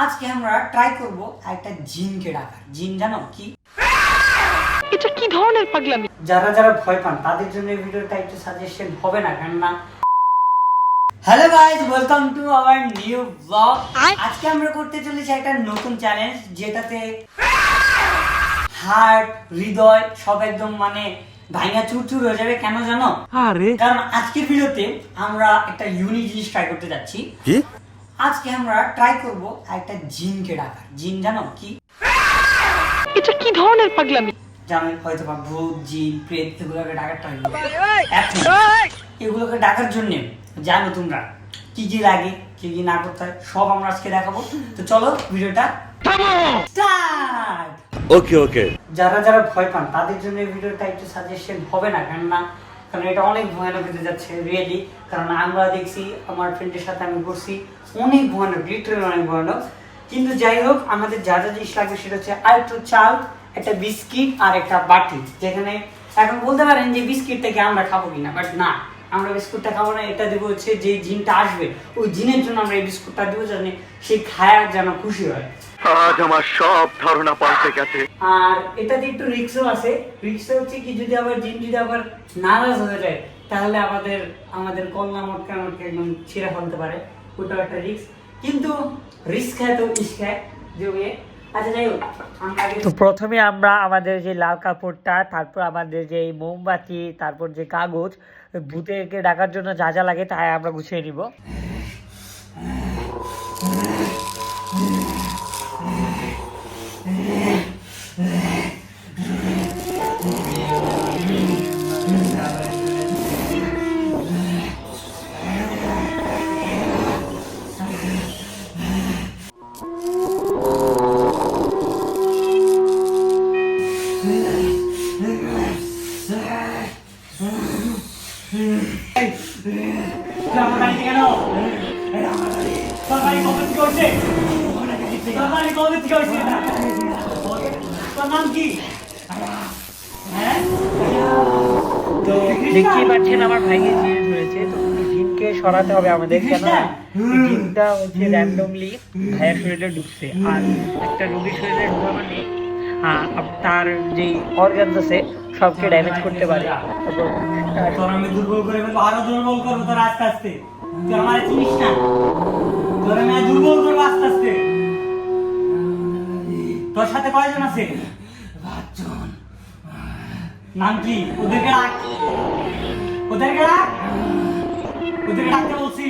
আজকে আমরা ট্রাই করব একটা জিনকে ডাকার। জিন জানো কি? এটা কি ধরনের পাগলামি? যারা যারা ভয় পান তাদের জন্য এই ভিডিওটা একটু সাজেশন হবে না, কারণ না। Hello guys, welcome to our new blog. আজকে আমরা করতে চলেছি একটা নতুন চ্যালেঞ্জ, যেটাতে হার্ট, হৃদয় সব একদম ভাঙা চুরচুর হয়ে যাবে। কেন জানো? আরে কারণ আজকের ভিডিওতে আমরা একটা ইউনিক জিনিস ট্রাই করতে যাচ্ছি। কি? আজকে আমরা ট্রাই করব একটা জিনকে ডাকার। জিন জানো কি? এটা কি ধরনের পাগলামি? জানো হয়তো বা ভূত, জিন, প্রেত এগুলোকে ডাকার ট্রাই করবো। এখন এগুলোকে ডাকার জন্য জানো তোমরা কি কি লাগে, কি কি না করতে হয়, সব আমরা আজকে দেখাবো। তো চলো ভিডিওটা স্টার্ট। ওকে ওকে। যারা যারা ভয় পান তাদের জন্য এই ভিডিওটা একটু সাজেশন হবে না, কারণ এটা অনেক ভয়ানক হতে যাচ্ছে রিয়েলি। কারণ আমরা দেখছি, আমার ফ্রেন্ডের সাথে আমি করছি, অনেক ভয়ানক, লিটারালি অনেক ভয়ানক। কিন্তু যাই হোক, আমাদের যা যা জিনিস লাগবে সেটা হচ্ছে আর একটু চাল, একটা বিস্কিট আর একটা বাটি। যেখানে এখন বলতে পারেন যে বিস্কিটটাকে আমরা খাবো কিনা, বাট না, আমরা বিস্কুটটা খাবো না। এটা দেবো হচ্ছে যে জিনটা আসবে, ওই জিনের জন্য আমরা এই বিস্কুটটা দেবো, জানি সে খায় যেন খুশি হয়। আজ আমার সব ধারণা পাল্টে গেছে। আর এটাতে একটু রিস্কও আছে। রিস্কটা হচ্ছে কি, যদি আবার জিন যদি আবার নারাজ হয়ে যায়, তাহলে আমাদের কল্লা মটকা একদম ছিঁড়ে ফেলতে পারে। ওটাও একটা রিস্ক, কিন্তু রিস্ক খায় তো ইস্ক খায় যোগে। আচ্ছা যাই হোক, তো প্রথমে আমরা আমাদের যে লাল কাপড়টা, তারপর আমাদের যে মোমবাতি, তারপর যে কাগজ, ভূতেকে ডাকার জন্য যা যা লাগে তাই আমরা গুছিয়ে নিব। দেখতেই পাচ্ছেন আমার ভাইকে জিন ধরেছে, তো জিনকে সরাতে হবে আমাদের, কেন জিনটা হচ্ছে র্যান্ডমলি ভাইয়ের শরীরে ঢুকছে। আর একটা রোগীর শরীরে ঢোকা মানে তার যে অর্গানস আছে সবকে ড্যামেজ করতে পারে। তোর আমি দুর্বল করে ফেলবো, আরো দুর্বল করবো তোর আস্তে আস্তে। তুই আমার চিনিস না, তোর আমি দুর্বল করবো আস্তে আস্তে। তোর সাথে কয়জন আছে? 5 জন। নাম কি? ওদেরকে ডাক, ওদেরকে ডাক, ওদেরকে ডাকতে বলছি।